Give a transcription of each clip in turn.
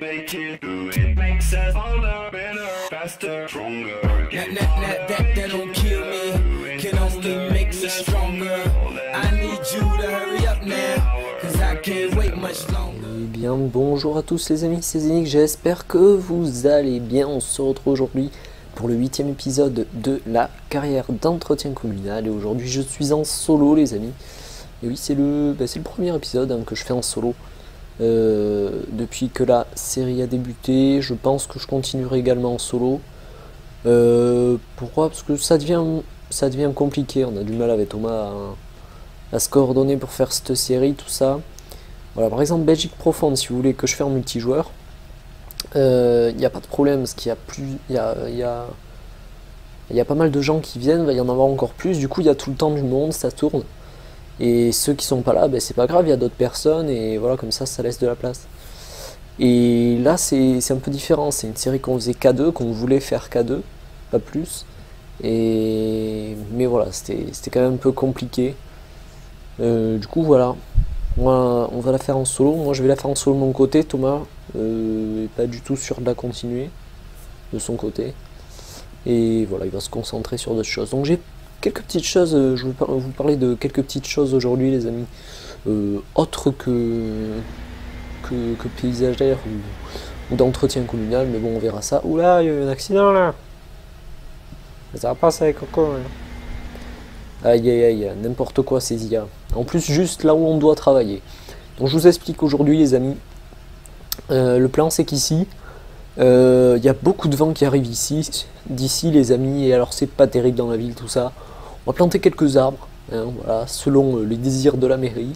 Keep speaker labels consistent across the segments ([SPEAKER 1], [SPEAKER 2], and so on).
[SPEAKER 1] make it, do it, makes us older, better, faster, stronger.
[SPEAKER 2] That don't kill me, can only make me stronger. I need you to hurry up now, cause I can't wait much longer.
[SPEAKER 3] Eh bien, bonjour à tous les amis, c'est Zénith, j'espère que vous allez bien. On se retrouve aujourd'hui pour le 8e épisode de la carrière d'entretien communal. Et aujourd'hui, je suis en solo, les amis. Et oui, c'est le premier épisode que je fais en solo. Depuis que la série a débuté, je pense que je continuerai également en solo. Pourquoi? Parce que ça devient compliqué. On a du mal avec Thomas à se coordonner pour faire cette série, tout ça. Voilà, par exemple, Belgique Profonde, si vous voulez que je fasse en multijoueur, il n'y a pas de problème, parce qu'il y a pas mal de gens qui viennent, il va y en avoir encore plus, du coup il y a tout le temps du monde, ça tourne. Et ceux qui sont pas là, ben, c'est pas grave, il y a d'autres personnes, et voilà, comme ça laisse de la place. Et là c'est un peu différent, c'est une série qu'on faisait K2, qu'on voulait faire K2, pas plus. Mais voilà, c'était quand même un peu compliqué. Du coup voilà, on va la faire en solo. Moi je vais la faire en solo de mon côté, Thomas est pas du tout sûr de la continuer de son côté. Et voilà, il va se concentrer sur d'autres choses. Donc j'ai quelques petites choses, je vais vous parler de quelques petites choses aujourd'hui les amis, autres que paysagères ou d'entretien communal, mais bon on verra ça. Oula, il y a eu un accident là. Ça va passer avec Coco. Hein. Aïe aïe aïe, n'importe quoi ces IA. En plus juste là où on doit travailler. Donc je vous explique aujourd'hui les amis. Le plan c'est qu'ici, il y a beaucoup de vent qui arrive d'ici les amis, et alors c'est pas terrible dans la ville tout ça. On va planter quelques arbres, hein, voilà, selon les désirs de la mairie.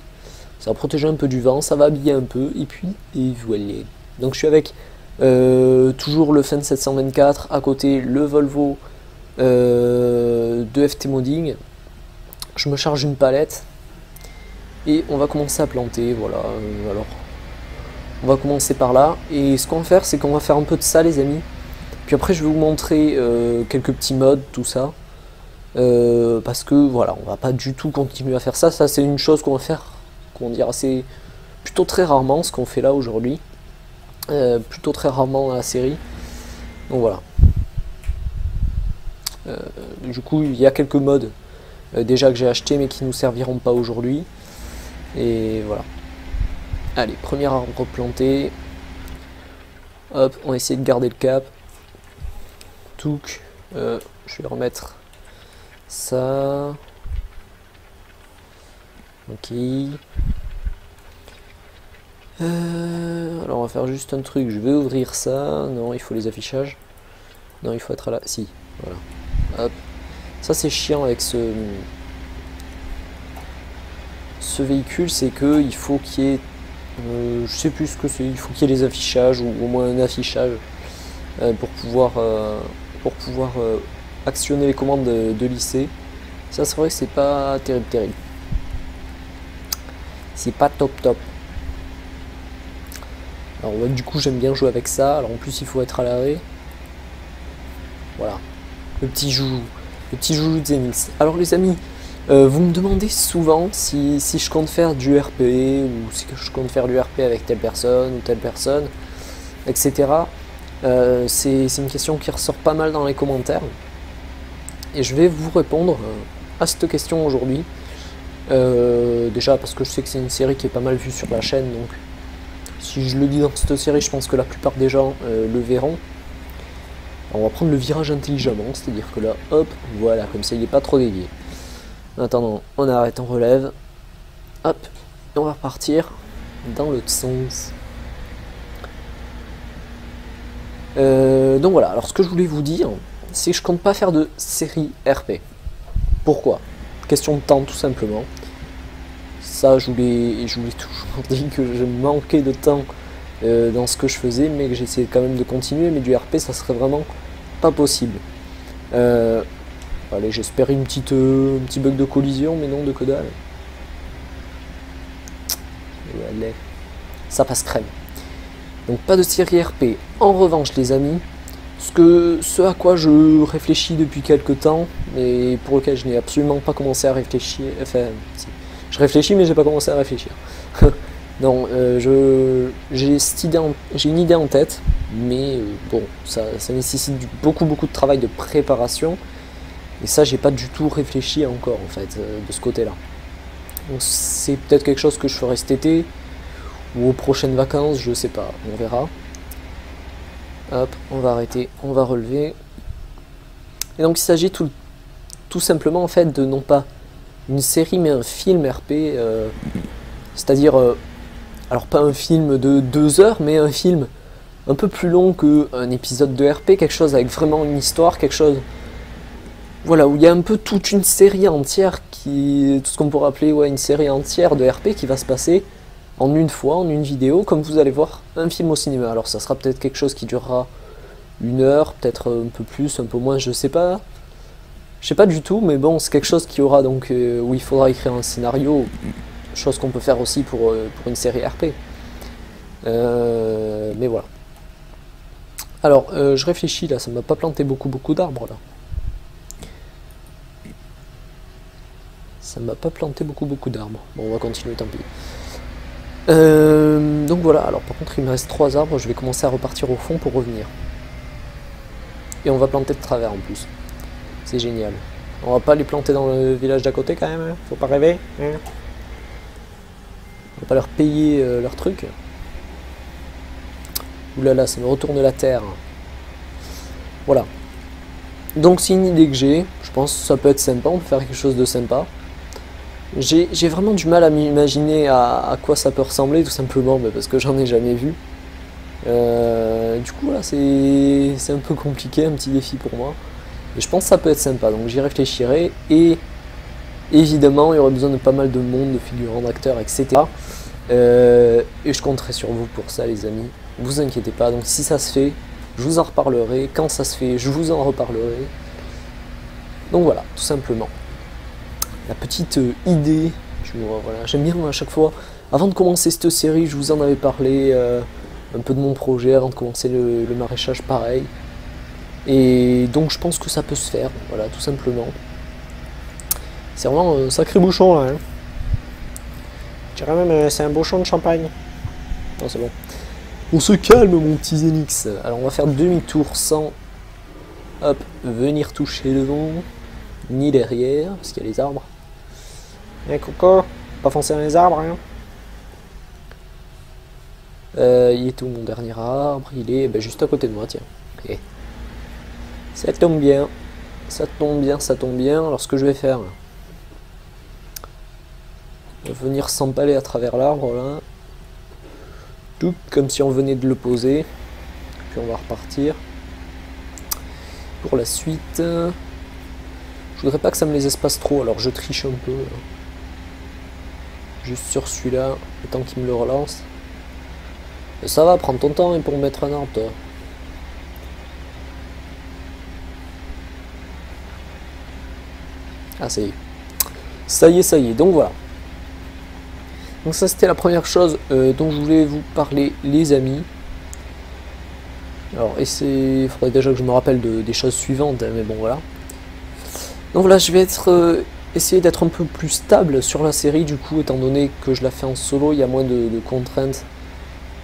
[SPEAKER 3] Ça va protéger un peu du vent, ça va habiller un peu, et voilà. Donc je suis avec toujours le Fendt 724, à côté le Volvo de FT Modding. Je me charge une palette, et on va commencer à planter, voilà, alors... On va commencer par là, et ce qu'on va faire, c'est qu'on va faire un peu de ça les amis. Puis après je vais vous montrer quelques petits modes, tout ça. Parce que voilà, on va pas du tout continuer à faire ça. Ça c'est une chose qu'on va faire, comment dire, c'est plutôt très rarement ce qu'on fait là aujourd'hui. Plutôt très rarement dans la série. Donc voilà. Du coup il y a quelques modes déjà que j'ai acheté mais qui nous serviront pas aujourd'hui. Et voilà. Allez, premier arbre planté. Hop, on va essayer de garder le cap. Touc. Je vais remettre ça. Ok. Alors on va faire juste un truc. Je vais ouvrir ça. Non, il faut les affichages. Non, il faut être là. Si, voilà. Hop. Ça c'est chiant avec ce véhicule, c'est que il faut qu'il y ait... je sais plus ce que c'est, il faut qu'il y ait les affichages, ou au moins un affichage pour pouvoir actionner les commandes de lycée. Ça c'est vrai que c'est pas terrible. C'est pas top. Alors ouais, du coup j'aime bien jouer avec ça. Alors en plus il faut être à l'arrêt. Voilà. Le petit joujou de Zenith. Alors les amis, vous me demandez souvent si je compte faire du RP, ou si je compte faire du RP avec telle personne ou telle personne, etc. C'est une question qui ressort pas mal dans les commentaires. Et je vais vous répondre à cette question aujourd'hui. Déjà parce que je sais que c'est une série qui est pas mal vue sur la chaîne, donc si je le dis dans cette série, je pense que la plupart des gens le verront. Alors, on va prendre le virage intelligemment, c'est-à-dire que là, hop, voilà, comme ça il n'est pas trop dévié. En attendant, on arrête, on relève, hop, et on va repartir dans l'autre sens. Donc voilà, alors ce que je voulais vous dire, c'est que je compte pas faire de série RP. Pourquoi? Question de temps tout simplement. Ça, je vous l'ai toujours dit que je manquais de temps dans ce que je faisais, mais que j'essayais quand même de continuer, mais du RP ça serait vraiment pas possible. Allez, j'espère un petit bug de collision, mais non, de que dalle. Allez, ça passe crème. Donc pas de série RP. En revanche les amis, ce à quoi je réfléchis depuis quelques temps, mais pour lequel je n'ai absolument pas commencé à réfléchir, enfin, si, je réfléchis mais j'ai pas commencé à réfléchir. Non, j'ai une idée en tête, mais bon, ça nécessite beaucoup de travail de préparation, et ça j'ai pas du tout réfléchi encore en fait de ce côté-là. Donc c'est peut-être quelque chose que je ferai cet été ou aux prochaines vacances, je sais pas, on verra. Hop, on va arrêter, on va relever. Et donc il s'agit tout simplement en fait de non pas une série mais un film RP, c'est-à-dire alors pas un film de 2 heures, mais un film un peu plus long qu'un épisode de RP, quelque chose avec vraiment une histoire, quelque chose, voilà, où il y a un peu toute une série entière, tout ce qu'on pourrait appeler une série entière de RP qui va se passer en une fois, en une vidéo, comme vous allez voir un film au cinéma. Alors ça sera peut-être quelque chose qui durera 1 heure, peut-être un peu plus, un peu moins, je sais pas du tout, mais bon, c'est quelque chose qui aura donc où il faudra écrire un scénario. Chose qu'on peut faire aussi pour une série RP. Mais voilà. Alors, je réfléchis là, ça m'a pas planté beaucoup d'arbres là. Ça m'a pas planté beaucoup d'arbres. Bon, on va continuer, tant pis. Donc voilà, alors par contre il me reste 3 arbres, je vais commencer à repartir au fond pour revenir. Et on va planter de travers en plus. C'est génial. On va pas les planter dans le village d'à côté quand même, hein. Faut pas rêver. Hein. On va pas leur payer leur truc. Oulala, ça me retourne la terre. Voilà. Donc c'est une idée que j'ai. Je pense que ça peut être sympa, on peut faire quelque chose de sympa. J'ai vraiment du mal à m'imaginer à quoi ça peut ressembler, tout simplement parce que j'en ai jamais vu. Du coup là c'est un peu compliqué, un petit défi pour moi. Mais je pense que ça peut être sympa, donc j'y réfléchirai. Et évidemment il y aurait besoin de pas mal de monde, de figurants, d'acteurs, etc. Et je compterai sur vous pour ça les amis. Vous inquiétez pas, donc si ça se fait, je vous en reparlerai. Quand ça se fait, je vous en reparlerai. Donc voilà, tout simplement. La petite idée, voilà, j'aime bien à chaque fois, avant de commencer cette série, je vous en avais parlé un peu de mon projet, avant de commencer le maraîchage pareil. Et donc je pense que ça peut se faire, voilà, tout simplement. C'est vraiment un sacré bouchon là. Hein. Je dirais même c'est un bouchon de champagne. Non, c'est bon. On se calme mon petit Zenix. Alors on va faire demi-tour sans venir toucher le vent, ni derrière, parce qu'il y a les arbres. Coco, pas foncer dans les arbres. Hein. Il est où mon dernier arbre? Il est juste à côté de moi, tiens. Okay. Ça tombe bien. Ça tombe bien, ça tombe bien. Alors ce que je vais faire, on va venir s'empaler à travers l'arbre là. Tout comme si on venait de le poser. Puis on va repartir. Pour la suite, je voudrais pas que ça me les espace trop, alors je triche un peu. Juste sur celui-là, le temps qu'il me le relance. Et ça va, prendre ton temps pour mettre un arbre, toi. Ah, ça y est. Ça y est, ça y est. Donc voilà. Donc ça, c'était la première chose dont je voulais vous parler, les amis. Alors, il faudrait déjà que je me rappelle des choses suivantes, hein, mais bon, voilà. Donc là, je vais essayer d'être un peu plus stable sur la série, du coup, étant donné que je la fais en solo, il y a moins de contraintes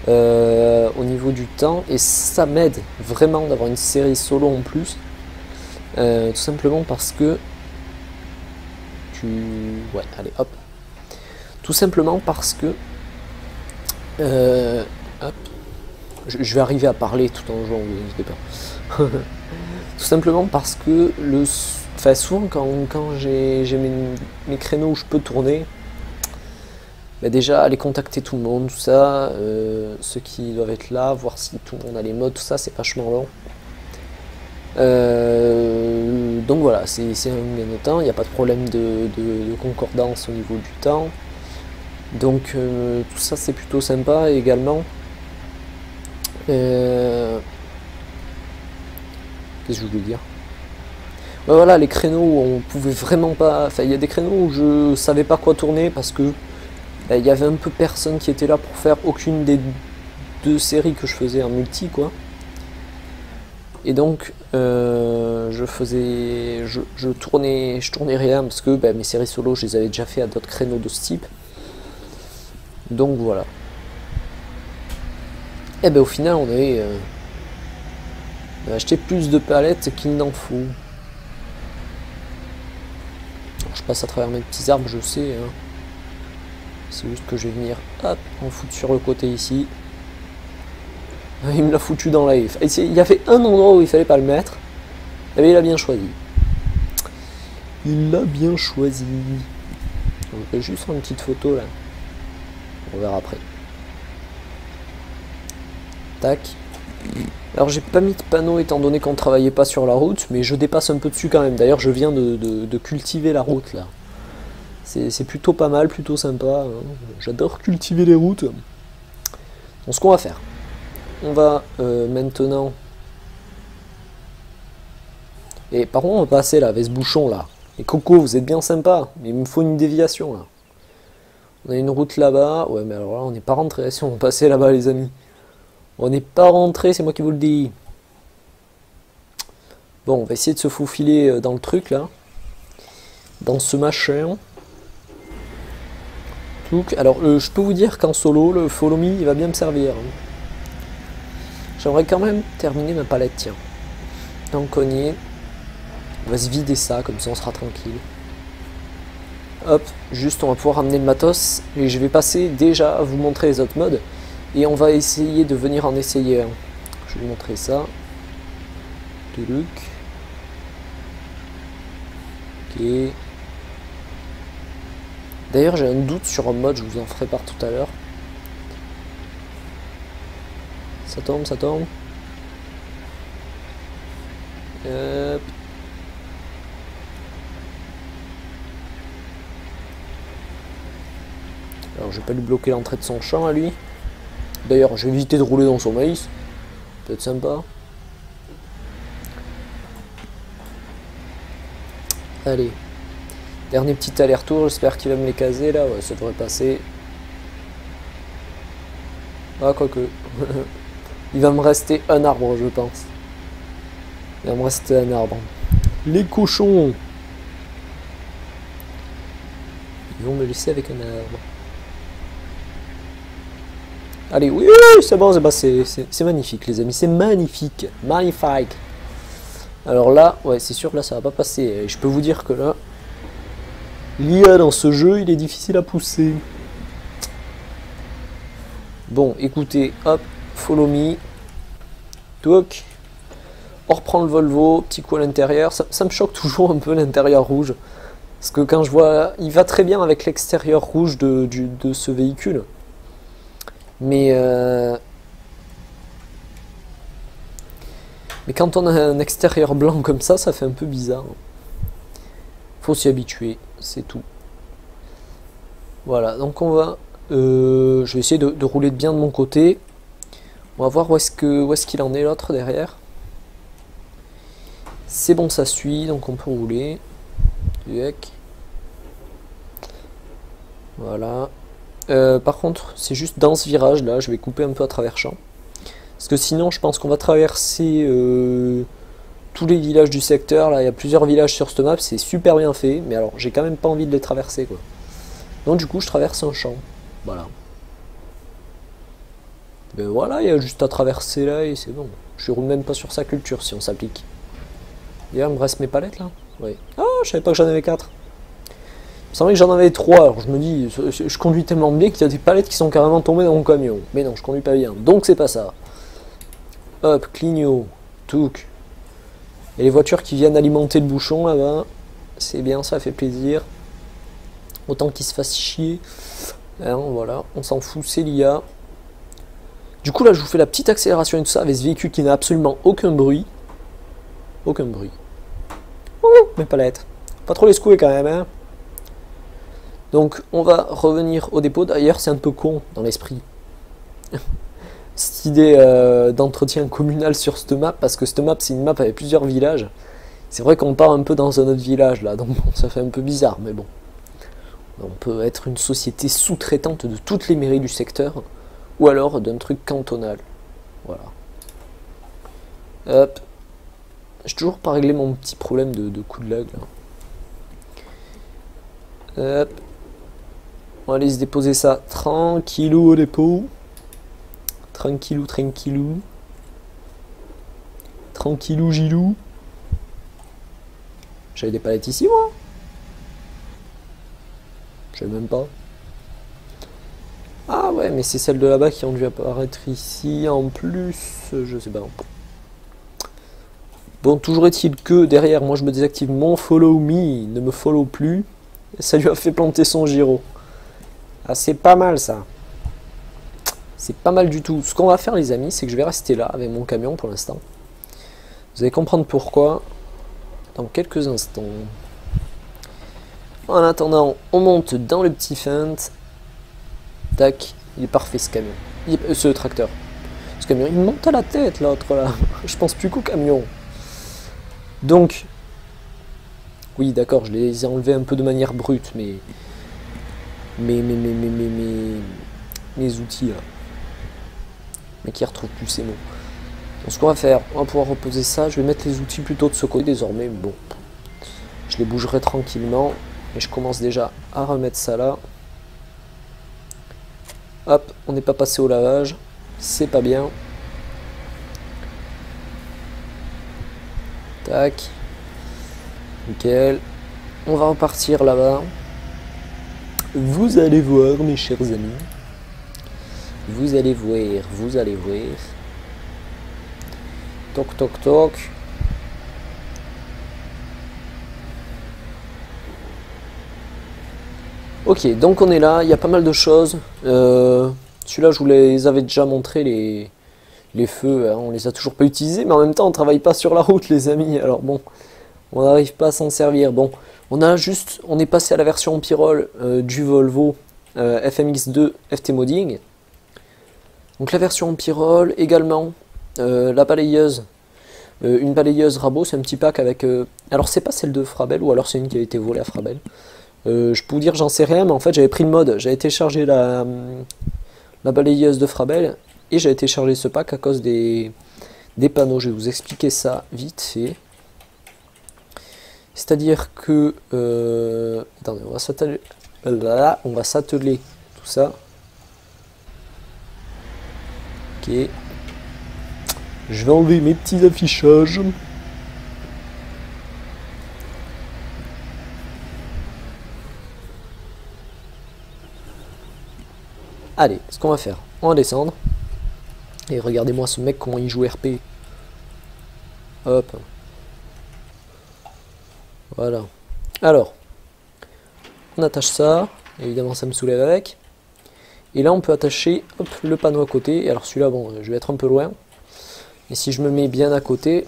[SPEAKER 3] au niveau du temps, et ça m'aide vraiment d'avoir une série solo en plus, tout simplement parce que ouais, allez, hop. Tout simplement parce que hop. Je vais arriver à parler tout en jouant, vous inquiétez pas. Tout simplement parce que souvent quand j'ai mes créneaux où je peux tourner, bah déjà aller contacter tout le monde, tout ça, ceux qui doivent être là, voir si tout le monde a les modes, tout ça, c'est vachement long. Donc voilà, c'est un gain de temps, il n'y a pas de problème de concordance au niveau du temps. Donc tout ça c'est plutôt sympa également. Qu'est-ce que je voulais dire? Ouais, voilà, les créneaux où on pouvait vraiment pas. Enfin, il y a des créneaux où je savais pas quoi tourner parce que il y avait un peu personne qui était là pour faire aucune des 2 séries que je faisais en multi, quoi. Et donc je tournais rien parce que mes séries solo je les avais déjà fait à d'autres créneaux de ce type. Donc voilà. Et ben au final on a acheté plus de palettes qu'il n'en faut. Alors, je passe à travers mes petits arbres, je sais. Hein. C'est juste que je vais venir hop, en foutre sur le côté ici. Il me l'a foutu dans la F. Il y avait un endroit où il fallait pas le mettre. Et il a bien choisi. Il l'a bien choisi. Je vais juste faire une petite photo là. On verra après. Tac. Alors j'ai pas mis de panneau étant donné qu'on travaillait pas sur la route, mais je dépasse un peu dessus quand même. D'ailleurs je viens de cultiver la route là. C'est plutôt pas mal, plutôt sympa. Hein. J'adore cultiver les routes. Donc ce qu'on va faire, on va maintenant... Et par contre on va passer là avec ce bouchon là. Et Coco, vous êtes bien sympa, mais il me faut une déviation là. On a une route là-bas. Ouais mais alors là on n'est pas rentré si on passait là-bas les amis. On n'est pas rentré, c'est moi qui vous le dis. Bon, on va essayer de se faufiler dans le truc là. Dans ce machin. Alors, je peux vous dire qu'en solo, le follow me, il va bien me servir. J'aimerais quand même terminer ma palette, tiens. Donc on y est. On va se vider ça, comme ça on sera tranquille. Hop, juste on va pouvoir ramener le matos. Et je vais passer déjà à vous montrer les autres modes. Et on va essayer de venir en essayer un. Je vais vous montrer ça. Toulouk. Ok. D'ailleurs j'ai un doute sur un mode, je vous en ferai part tout à l'heure. Ça tombe, ça tombe. Hop. Alors je vais pas lui bloquer l'entrée de son champ à lui. D'ailleurs je vais éviter de rouler dans son maïs. Peut-être sympa. Allez. Dernier petit aller-retour, j'espère qu'il va me les caser là. Ouais, ça devrait passer. Ah, quoique. Il va me rester un arbre, je pense. Il va me rester un arbre. Les cochons. Ils vont me laisser avec un arbre. Allez, oui, c'est bon, c'est magnifique, les amis. C'est magnifique. Magnifique. Alors là, ouais, c'est sûr que là, ça va pas passer. Et je peux vous dire que là, l'IA dans ce jeu, il est difficile à pousser. Bon, écoutez, hop, follow me. Toc. On reprend le Volvo, petit coup à l'intérieur. Ça me choque toujours un peu l'intérieur rouge. Parce que quand je vois... Il va très bien avec l'extérieur rouge de ce véhicule. Mais quand on a un extérieur blanc comme ça fait un peu bizarre. Faut s'y habituer, c'est tout. Voilà, donc on va... je vais essayer de rouler bien de mon côté. On va voir où est-ce qu'il en est l'autre derrière. C'est bon, ça suit, donc on peut rouler. Voilà. Par contre, c'est juste dans ce virage là, je vais couper un peu à travers champ. Parce que sinon, je pense qu'on va traverser tous les villages du secteur. Là, il y a plusieurs villages sur cette map, c'est super bien fait. Mais alors, j'ai quand même pas envie de les traverser, quoi. Donc, du coup, je traverse un champ. Voilà. Ben voilà, il y a juste à traverser là et c'est bon. Je roule même pas sur sa culture si on s'applique. D'ailleurs, il me reste mes palettes là. Oui. Ah, je savais pas que j'en avais 4. Il me semblait que j'en avais 3, alors je me dis, je conduis tellement bien qu'il y a des palettes qui sont carrément tombées dans mon camion. Mais non, je conduis pas bien, donc c'est pas ça. Hop, clignot, touc. Et les voitures qui viennent alimenter le bouchon là-bas, c'est bien, ça fait plaisir. Autant qu'ils se fassent chier. Hein, voilà, on s'en fout, c'est l'IA. Du coup là, je vous fais la petite accélération et tout ça avec ce véhicule qui n'a absolument aucun bruit. Aucun bruit. Ouh, mes palettes. Pas trop les secouer quand même, hein. Donc on va revenir au dépôt. D'ailleurs c'est un peu con dans l'esprit cette idée d'entretien communal sur cette map, parce que cette map c'est une map avec plusieurs villages. C'est vrai qu'on part un peu dans un autre village là, donc bon, ça fait un peu bizarre, mais bon. On peut être une société sous-traitante de toutes les mairies du secteur, ou alors d'un truc cantonal. Voilà. Hop. J'ai toujours pas réglé mon petit problème de coup de lag là. Hop. On va aller se déposer ça tranquillou au dépôt. Tranquillou, tranquillou. Tranquillou, gilou. J'avais des palettes ici, moi? Je sais même pas. Ah ouais, mais c'est celles de là-bas qui ont dû apparaître ici en plus. Je sais pas. Bon, toujours est-il que derrière, moi je me désactive mon follow me, ne me follow plus. Et ça lui a fait planter son gyro. Ah, c'est pas mal ça. C'est pas mal du tout. Ce qu'on va faire, les amis, c'est que je vais rester là avec mon camion pour l'instant. Vous allez comprendre pourquoi dans quelques instants. En attendant, on monte dans le petit feint. Tac, il est parfait ce camion. Ce tracteur. Ce camion, il me monte à la tête l'autre là. Je pense plus qu'au camion. Donc, oui d'accord, je les ai enlevés un peu de manière brute, mais mes outils là. Mais qui retrouvent plus ces mots. Donc ce qu'on va faire, on va pouvoir reposer ça. Je vais mettre les outils plutôt de ce côté désormais. Bon, je les bougerai tranquillement. Et je commence déjà à remettre ça là. Hop, on n'est pas passé au lavage. C'est pas bien. Tac. Nickel. On va repartir là-bas. Vous allez voir, mes chers amis. Vous allez voir, vous allez voir. Toc, toc, toc. Ok, donc on est là, il y a pas mal de choses. Celui-là, je vous les avais déjà montré, les feux, hein, on les a toujours pas utilisés, mais en même temps, on travaille pas sur la route, les amis. Alors bon, on n'arrive pas à s'en servir. Bon, on est passé à la version Pyrol du Volvo FMX2 FT Modding. Donc la version Pyrol, également la balayeuse, une balayeuse Rabot, c'est un petit pack avec... alors c'est pas celle de Frabel, ou alors c'est une qui a été volée à Frabel. Je peux vous dire, j'en sais rien, mais en fait j'avais pris le mode, j'avais téléchargé la balayeuse de Frabel, et j'avais téléchargé ce pack à cause des panneaux. Je vais vous expliquer ça vite fait. C'est-à-dire que... attendez, on va s'atteler tout ça. Ok. Je vais enlever mes petits affichages. Allez, ce qu'on va faire, on va descendre. Et regardez-moi ce mec, comment il joue RP. Hop. Voilà. Alors, on attache ça. Évidemment, ça me soulève avec. Et là, on peut attacher hop, le panneau à côté. Et alors, celui-là, bon, je vais être un peu loin. Et si je me mets bien à côté.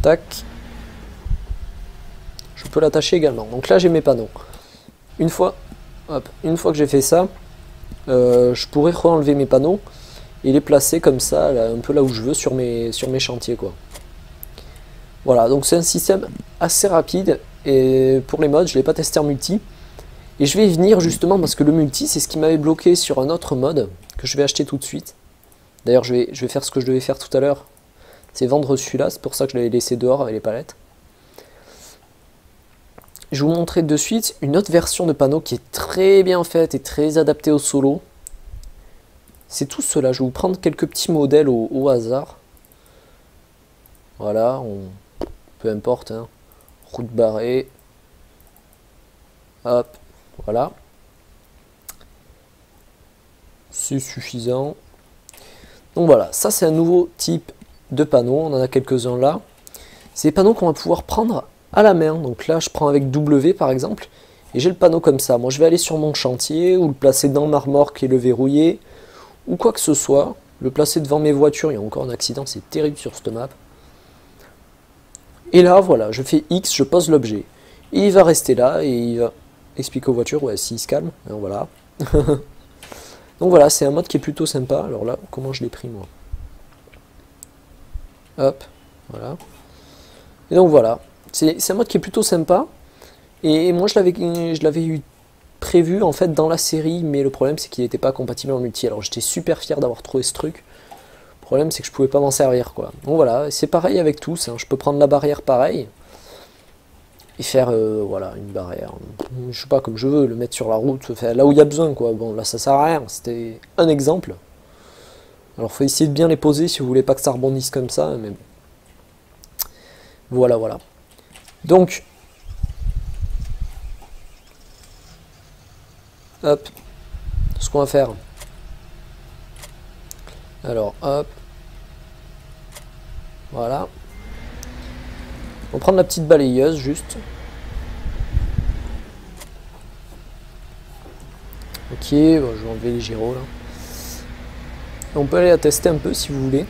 [SPEAKER 3] Tac. Je peux l'attacher également. Donc là, j'ai mes panneaux. Une fois que j'ai fait ça, je pourrais re-enlever mes panneaux et les placer comme ça, là, un peu là où je veux sur mes chantiers, quoi. Voilà, donc c'est un système assez rapide, et pour les mods, je ne l'ai pas testé en multi. Et je vais y venir justement parce que le multi, c'est ce qui m'avait bloqué sur un autre mod que je vais acheter tout de suite. D'ailleurs, je vais faire ce que je devais faire tout à l'heure, c'est vendre celui-là, c'est pour ça que je l'avais laissé dehors avec les palettes. Je vais vous montrer de suite une autre version de panneau qui est très bien faite et très adaptée au solo. C'est tout cela. Je vais vous prendre quelques petits modèles au hasard. Voilà, peu importe, hein. Route barrée. Hop, voilà. C'est suffisant. Donc voilà, ça c'est un nouveau type de panneau. On en a quelques-uns là. C'est des panneaux qu'on va pouvoir prendre à la main. Donc là je prends avec W par exemple et j'ai le panneau comme ça. Moi je vais aller sur mon chantier ou le placer dans ma remorque et le verrouiller ou quoi que ce soit, le placer devant mes voitures. Il y a encore un accident, c'est terrible sur cette map. Et là voilà, je fais X, je pose l'objet et il va rester là et il va expliquer aux voitures, ouais, s'il se calme, et voilà. Donc voilà, c'est un mode qui est plutôt sympa. Alors là, comment je l'ai pris moi? Hop, voilà. Et donc voilà, c'est un mode qui est plutôt sympa. Et moi je l'avais eu prévu en fait dans la série, mais le problème c'est qu'il n'était pas compatible en multi. Alors j'étais super fier d'avoir trouvé ce truc. Le problème c'est que je pouvais pas m'en servir, quoi. Donc voilà, c'est pareil avec tous, hein. Je peux prendre la barrière pareil. et faire voilà, une barrière. Je sais pas, comme je veux, le mettre sur la route, enfin, là où il y a besoin, quoi. Bon, là, ça sert à rien, c'était un exemple. Alors, faut essayer de bien les poser si vous voulez pas que ça rebondisse comme ça, mais bon. Voilà, voilà. Donc, hop, ce qu'on va faire. Alors, hop, voilà. On va prendre la petite balayeuse, juste. Ok, bon, je vais enlever les gyros, là. On peut aller la tester un peu, si vous voulez.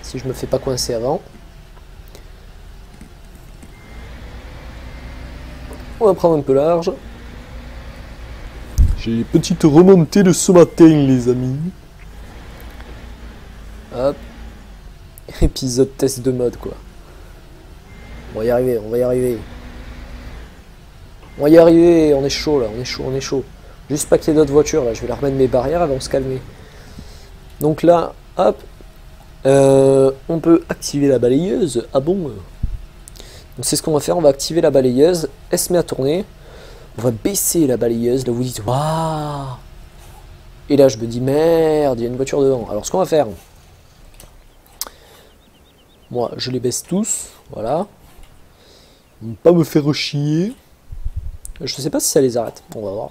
[SPEAKER 3] Si je me fais pas coincer avant. On va prendre un peu large. J'ai les petites remontées de ce matin, les amis. Hop. Épisode test de mode, quoi. On va y arriver, on va y arriver. On va y arriver, on est chaud là, on est chaud, on est chaud. Juste pas qu'il y ait d'autres voitures là, je vais leur remettre mes barrières, elles vont se calmer. Donc là, hop. On peut activer la balayeuse. Ah bon? Donc c'est ce qu'on va faire, on va activer la balayeuse. Elle se met à tourner. On va baisser la balayeuse. Là vous dites waouh. Et là je me dis merde, il y a une voiture devant. Alors ce qu'on va faire, moi je les baisse tous. Voilà. Ne pas me faire chier. Je sais pas si ça les arrête. On va voir.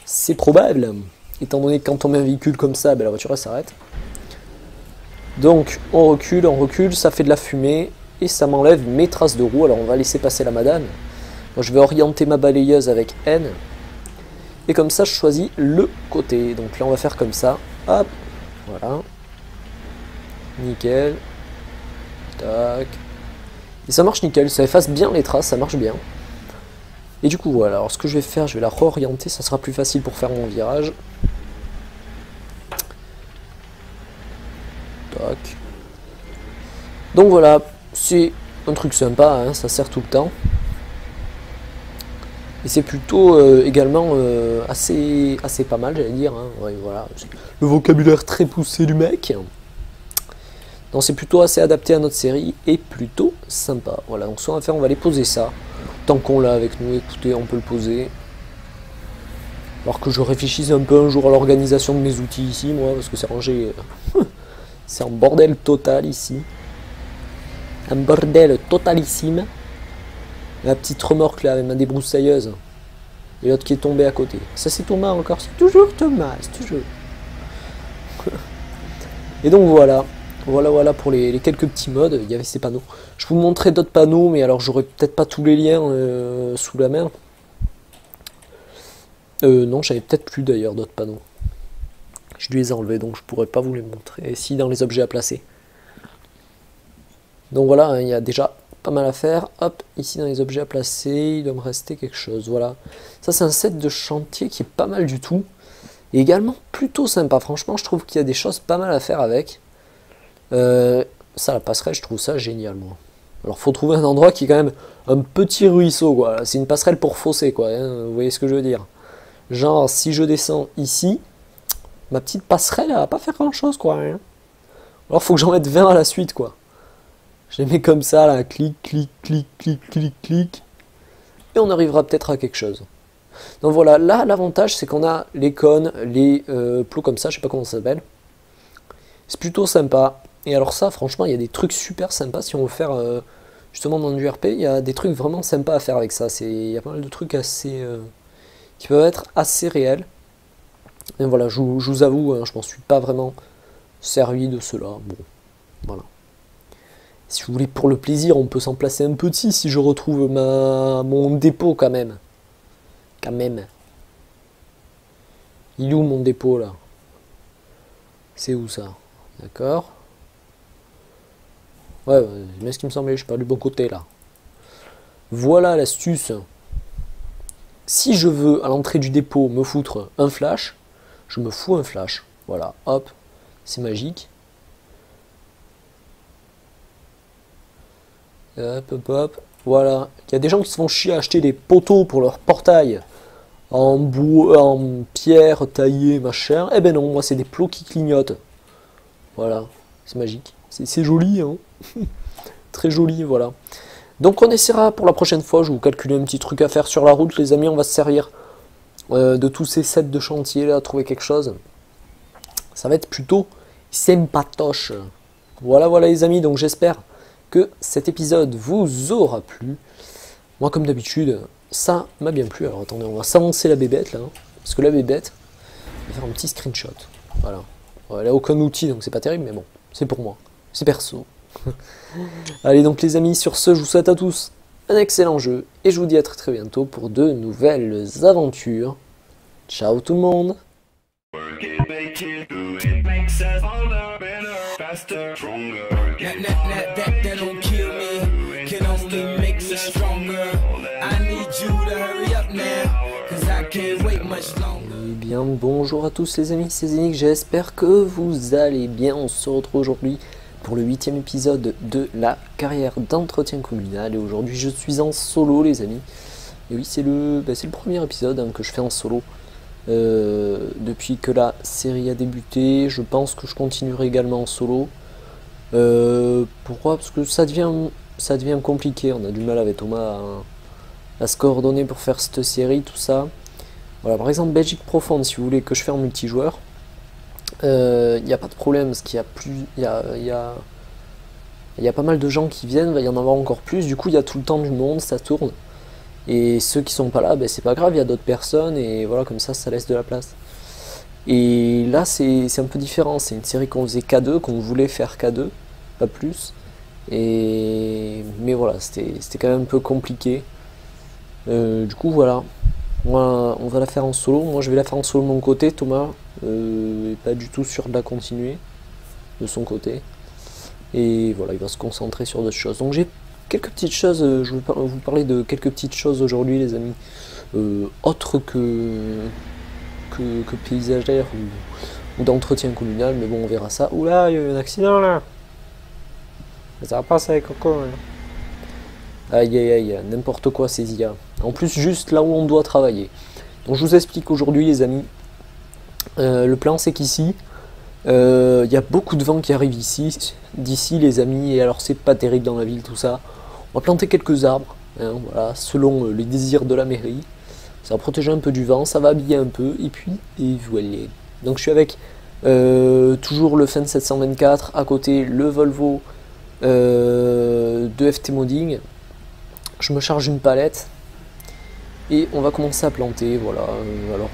[SPEAKER 3] C'est probable. Étant donné que quand on met un véhicule comme ça, ben, la voiture elle s'arrête. Donc on recule, ça fait de la fumée. Et ça m'enlève mes traces de roue. Alors on va laisser passer la madame. Moi je vais orienter ma balayeuse avec N. Et comme ça je choisis le côté. Donc là on va faire comme ça. Hop. Voilà. Nickel. Tac. Et ça marche nickel. Ça efface bien les traces. Ça marche bien. Et du coup voilà. Alors ce que je vais faire, je vais la réorienter. Ça sera plus facile pour faire mon virage. Tac. Donc voilà. C'est un truc sympa, hein, ça sert tout le temps. Et c'est plutôt également assez pas mal, j'allais dire. Hein. Ouais, voilà. Le vocabulaire très poussé du mec. Donc c'est plutôt assez adapté à notre série et plutôt sympa. Voilà, donc ce qu'on va faire, on va aller poser ça. Tant qu'on l'a avec nous, écoutez, on peut le poser. Alors que je réfléchisse un peu un jour à l'organisation de mes outils ici, moi, parce que c'est rangé... c'est un bordel total ici. Un bordel totalissime. La petite remorque là avec ma débroussailleuse. Et l'autre qui est tombé à côté. Ça c'est Thomas encore. C'est toujours Thomas. C'est toujours. Et donc voilà. Voilà pour les quelques petits modes. Il y avait ces panneaux. Je vous montrerai d'autres panneaux. Mais alors j'aurai peut-être pas tous les liens sous la main. Non, j'avais peut-être plus d'ailleurs d'autres panneaux. Je dû les enlever donc je pourrais pas vous les montrer. Si dans les objets à placer. Donc voilà, hein, il y a déjà pas mal à faire. Hop, ici dans les objets à placer, il doit me rester quelque chose. Voilà. Ça c'est un set de chantier qui est pas mal du tout. Et également plutôt sympa. Franchement, je trouve qu'il y a des choses pas mal à faire avec. Ça, la passerelle, je trouve ça génial, moi. Alors faut trouver un endroit qui est quand même un petit ruisseau, quoi. C'est une passerelle pour fausser, quoi. Hein, vous voyez ce que je veux dire. Genre, si je descends ici, ma petite passerelle, elle va pas faire grand chose, quoi. Hein. Alors faut que j'en mette 20 à la suite, quoi. Je les mets comme ça, là, clic, clic, clic, clic, clic, clic. Et on arrivera peut-être à quelque chose. Donc voilà, là, l'avantage, c'est qu'on a les cônes, les plots comme ça, je sais pas comment ça s'appelle. C'est plutôt sympa. Et alors ça, franchement, il y a des trucs super sympas. Si on veut faire, justement, dans du RP, il y a des trucs vraiment sympas à faire avec ça. Il y a pas mal de trucs assez... qui peuvent être assez réels. Et voilà, je vous avoue, hein, je m'en suis pas vraiment servi de cela. Bon, voilà. Si vous voulez, pour le plaisir, on peut s'en placer un petit si je retrouve mon dépôt quand même. Quand même. Il est où mon dépôt là? C'est où ça? D'accord. Ouais, c'est bien ce qui me semblait, je suis pas du bon côté là. Voilà l'astuce. Si je veux à l'entrée du dépôt me foutre un flash, je me fous un flash. Voilà, hop, c'est magique. Hop, hop, hop. Voilà. Il y a des gens qui se font chier à acheter des poteaux pour leur portail en bois, en pierre taillée, machin. Eh ben non, moi c'est des plots qui clignotent. Voilà, c'est magique. C'est joli, hein. très joli, voilà. Donc on essaiera pour la prochaine fois, je vais vous calculer un petit truc à faire sur la route, les amis, on va se servir de tous ces sets de chantier là, trouver quelque chose. Ça va être plutôt sympatoche. Voilà, voilà les amis, donc j'espère que cet épisode vous aura plu. Moi comme d'habitude, ça m'a bien plu. Alors attendez, on va s'avancer la bébête là, parce que la bébête, je vais faire un petit screenshot. Voilà. Elle n'a aucun outil, donc c'est pas terrible, mais bon, c'est pour moi, c'est perso. Allez donc les amis, sur ce, je vous souhaite à tous un excellent jeu, et je vous dis à très bientôt pour de nouvelles aventures. Ciao tout le monde!
[SPEAKER 1] Work it, make it, do it, makes us older, better, faster, stronger. Work it,
[SPEAKER 2] That don't kill me, can only make me stronger. I need you to hurry up now, cause I can't wait much longer.
[SPEAKER 3] Eh bien bonjour à tous les amis, c'est Zénix, j'espère que vous allez bien. On se retrouve aujourd'hui pour le 8e épisode de la carrière d'entretien communal, et aujourd'hui je suis en solo les amis. Et oui, c'est le premier épisode que je fais en solo depuis que la série a débuté. Je pense que je continuerai également en solo. Pourquoi? Parce que ça devient compliqué, on a du mal avec Thomas à se coordonner pour faire cette série, tout ça. Voilà, par exemple Belgique Profonde, si vous voulez que je fasse en multijoueur, il n'y a pas de problème, parce qu'il y a pas mal de gens qui viennent, il va y en avoir encore plus, du coup il y a tout le temps du monde, ça tourne. Et ceux qui sont pas là, ben, c'est pas grave, il y a d'autres personnes, et voilà, comme ça laisse de la place. Et là c'est un peu différent, c'est une série qu'on faisait K2, qu'on voulait faire K2, pas plus. Mais voilà, c'était quand même un peu compliqué. Du coup voilà, on va la faire en solo. Moi je vais la faire en solo de mon côté, Thomas est pas du tout sûr de la continuer de son côté. Et voilà, il va se concentrer sur d'autres choses. Donc j'ai quelques petites choses, je vais vous parler de quelques petites choses aujourd'hui les amis, autres que paysagères ou d'entretien communal, mais bon on verra ça. Oula, il y a eu un accident là. Ça va passer avec Coco. Aïe aïe aïe, n'importe quoi ces IA. En plus juste là où on doit travailler. Donc je vous explique aujourd'hui les amis. Le plan c'est qu'ici, il y a beaucoup de vent qui arrive ici, d'ici les amis, et alors c'est pas terrible dans la ville tout ça. On va planter quelques arbres, voilà, selon les désirs de la mairie. Ça va protéger un peu du vent, ça va habiller un peu, et puis, et voilà. Donc je suis avec toujours le Fendt 724, à côté le Volvo de FT Modding. Je me charge une palette, et on va commencer à planter, voilà, alors...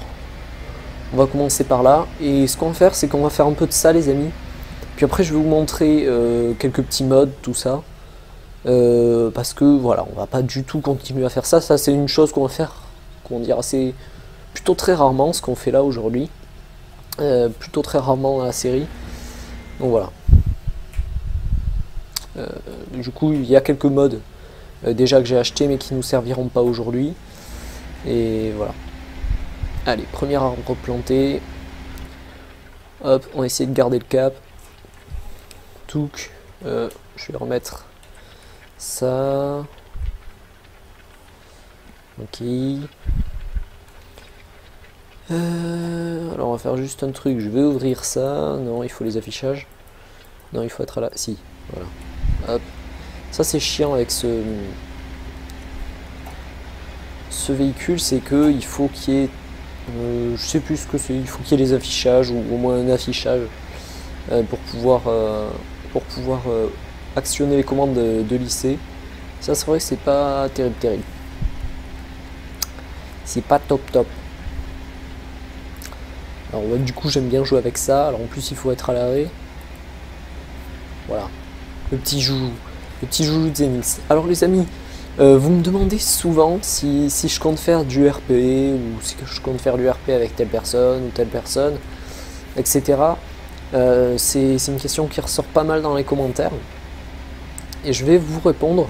[SPEAKER 3] On va commencer par là, et ce qu'on va faire, c'est qu'on va faire un peu de ça les amis. Puis après je vais vous montrer quelques petits modes, tout ça. Parce que voilà, on va pas du tout continuer à faire ça. Ça c'est une chose qu'on va faire, comment dire, assez plutôt très rarement, ce qu'on fait là aujourd'hui. Plutôt très rarement dans la série. Donc voilà. Du coup il y a quelques modes déjà que j'ai acheté mais qui nous serviront pas aujourd'hui. Et voilà. Allez, premier arbre planté. Hop, on va essayer de garder le cap. Touc. Je vais remettre ça. Ok. Alors on va faire juste un truc. Je vais ouvrir ça. Non, il faut les affichages. Non, il faut être là. Si, voilà. Hop. Ça c'est chiant avec ce véhicule, c'est que il faut qu'il y ait... je sais plus ce que c'est, il faut qu'il y ait les affichages ou au moins un affichage pour pouvoir actionner les commandes de lycée. Ça c'est vrai que c'est pas terrible. C'est pas top. Alors ouais, du coup j'aime bien jouer avec ça. Alors en plus il faut être à l'arrêt. Voilà. Le petit joujou de Zénix. Alors les amis, vous me demandez souvent si je compte faire du RP ou si je compte faire du RP avec telle personne ou telle personne, etc. C'est une question qui ressort pas mal dans les commentaires. Et je vais vous répondre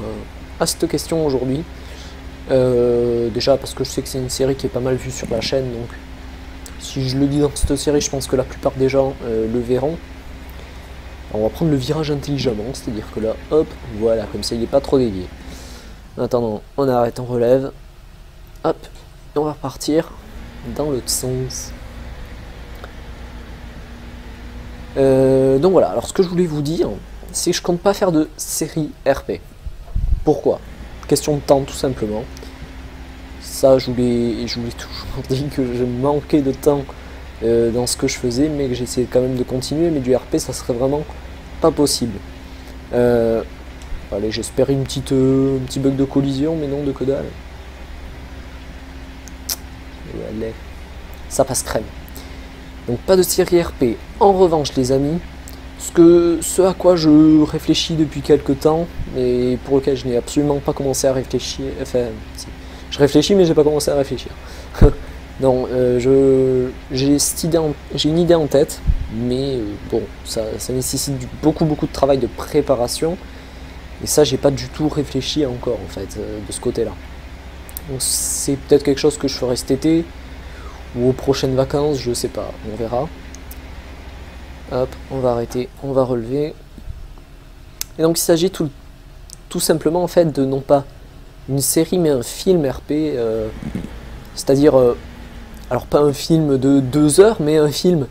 [SPEAKER 3] à cette question aujourd'hui. Déjà parce que je sais que c'est une série qui est pas mal vue sur la chaîne. Donc si je le dis dans cette série, je pense que la plupart des gens le verront. Alors, on va prendre le virage intelligemment, c'est-à-dire que là, hop, voilà, comme ça il n'est pas trop dévié. En attendant, on arrête, on relève, hop, et on va repartir dans l'autre sens. Donc voilà, alors ce que je voulais vous dire, c'est que je compte pas faire de série RP. Pourquoi? Question de temps tout simplement. Ça, je vous l'ai toujours dit que je manquais de temps dans ce que je faisais, mais que j'essayais quand même de continuer, mais du RP ça serait vraiment pas possible. Allez, j'espère un petit bug de collision, mais non, de que dalle. Et allez, ça passe crème. Donc pas de série RP. En revanche les amis, ce à quoi je réfléchis depuis quelques temps, et pour lequel je n'ai absolument pas commencé à réfléchir, enfin, si, je réfléchis mais j'ai pas commencé à réfléchir. Non, j'ai une idée en tête, mais bon, ça nécessite beaucoup de travail de préparation, et ça j'ai pas du tout réfléchi encore en fait, de ce côté-là. Donc c'est peut-être quelque chose que je ferai cet été, ou aux prochaines vacances, je sais pas, on verra. Hop, on va arrêter, on va relever. Et donc il s'agit tout simplement en fait de non pas une série mais un film RP, c'est-à-dire, alors pas un film de 2 heures, mais un film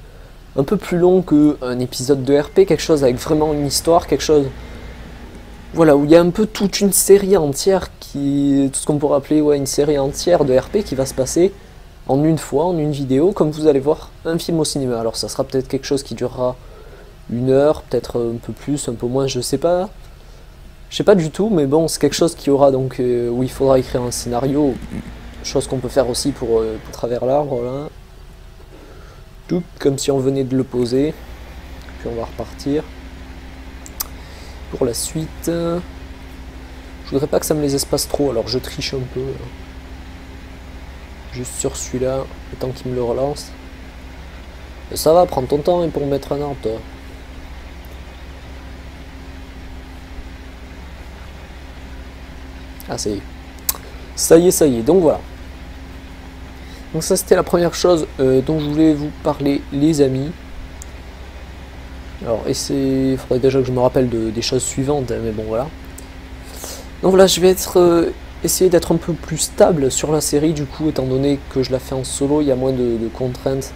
[SPEAKER 3] un peu plus long qu'un épisode de RP, quelque chose avec vraiment une histoire, quelque chose, voilà, où il y a un peu toute une série entière, tout ce qu'on pourrait appeler une série entière de RP qui va se passer en une fois, en une vidéo, comme vous allez voir un film au cinéma. Alors ça sera peut-être quelque chose qui durera 1 heure, peut-être un peu plus, un peu moins, je sais pas du tout, mais bon, c'est quelque chose qui aura donc, où il faudra écrire un scénario, chose qu'on peut faire aussi pour travers l'arbre, là. Tout comme si on venait de le poser, puis on va repartir. Pour la suite, je voudrais pas que ça me les espace trop, alors je triche un peu. Juste sur celui-là, le temps qu'il me le relance. Et ça va, prendre ton temps pour mettre un arbre, toi. Ah, ça y est. Ça y est, donc voilà. Donc ça, c'était la première chose dont je voulais vous parler, les amis. Alors, il faudrait déjà que je me rappelle des choses suivantes, mais bon, voilà. Donc voilà, je vais essayer d'être un peu plus stable sur la série, du coup, étant donné que je la fais en solo, il y a moins de contraintes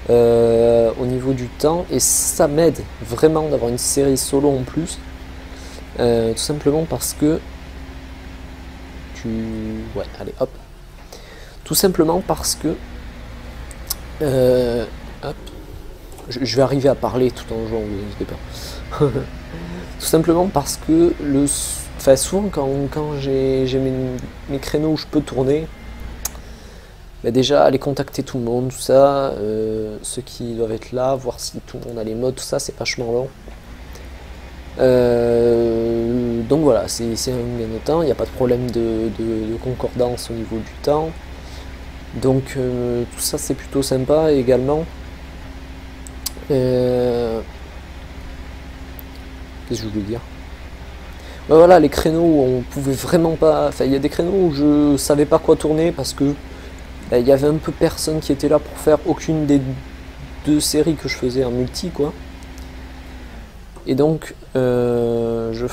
[SPEAKER 3] au niveau du temps, et ça m'aide vraiment d'avoir une série solo en plus, tout simplement parce que ouais, allez, hop. Tout simplement parce que hop. Je vais arriver à parler tout en jouant, vous inquiétez pas. Tout simplement parce que souvent quand j'ai mes créneaux où je peux tourner, bah déjà aller contacter tout le monde, tout ça, ceux qui doivent être là, voir si tout le monde a les modes, tout ça, c'est vachement long. Donc voilà, c'est un gain de temps, il n'y a pas de problème de concordance au niveau du temps. Donc tout ça c'est plutôt sympa également. Qu'est-ce que je voulais dire? Ben voilà, les créneaux où on pouvait vraiment pas... Enfin, il y a des créneaux où je savais pas quoi tourner parce que il y avait un peu personne qui était là pour faire aucune des 2 séries que je faisais en multi, quoi. Et donc, je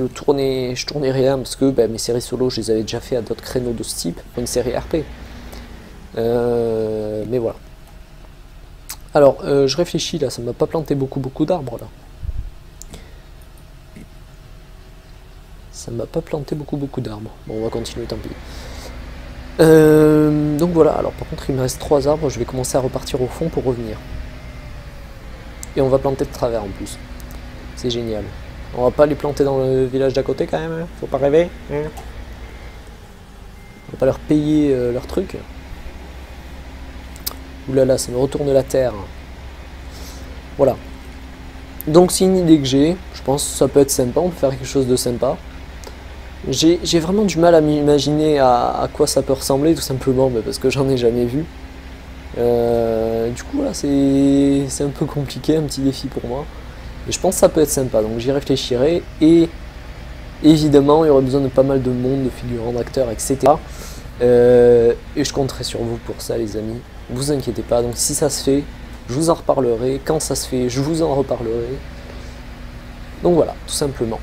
[SPEAKER 3] tournais rien parce que mes séries solo, je les avais déjà fait à d'autres créneaux de ce type, pour une série RP. Mais voilà. Alors, je réfléchis là, ça m'a pas planté beaucoup d'arbres là. Ça m'a pas planté beaucoup d'arbres. Bon, on va continuer, tant pis. Donc voilà, alors par contre il me reste 3 arbres, je vais commencer à repartir au fond pour revenir. Et on va planter de travers en plus. C'est génial. On va pas les planter dans le village d'à côté quand même, hein. Faut pas rêver. Hein. On va pas leur payer leur truc. Oulala, ça me retourne la terre. Voilà. Donc c'est une idée que j'ai. Je pense que ça peut être sympa, on peut faire quelque chose de sympa. J'ai vraiment du mal à m'imaginer à quoi ça peut ressembler, tout simplement parce que j'en ai jamais vu. Du coup là c'est un peu compliqué, un petit défi pour moi. Et je pense que ça peut être sympa, donc j'y réfléchirai. Et évidemment il y aurait besoin de pas mal de monde, de figurants, d'acteurs, etc. Et je compterai sur vous pour ça les amis. Vous inquiétez pas, donc si ça se fait, je vous en reparlerai. Quand ça se fait, je vous en reparlerai. Donc voilà, tout simplement.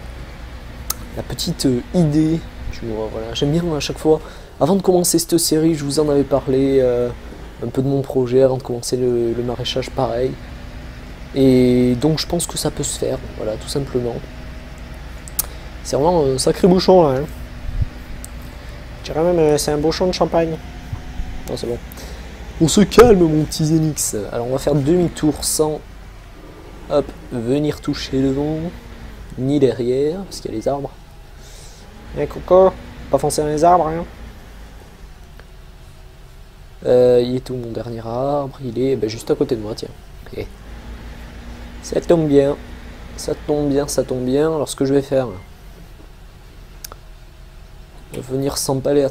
[SPEAKER 3] La petite idée, voilà, j'aime bien à chaque fois, avant de commencer cette série, je vous en avais parlé un peu de mon projet, avant de commencer le maraîchage pareil. Et donc je pense que ça peut se faire, voilà, tout simplement. C'est vraiment un sacré bouchon là. Hein. Je dirais même c'est un bouchon de champagne. Non, c'est bon. On se calme mon petit Zenix. Alors on va faire demi-tour sans hop, venir toucher devant, ni derrière, parce qu'il y a les arbres. Eh Coco, pas foncer dans les arbres, hein. Il est où mon dernier arbre? Il est juste à côté de moi, tiens. Et ça tombe bien. Ça tombe bien, ça tombe bien. Alors ce que je vais faire, venir s'empaler à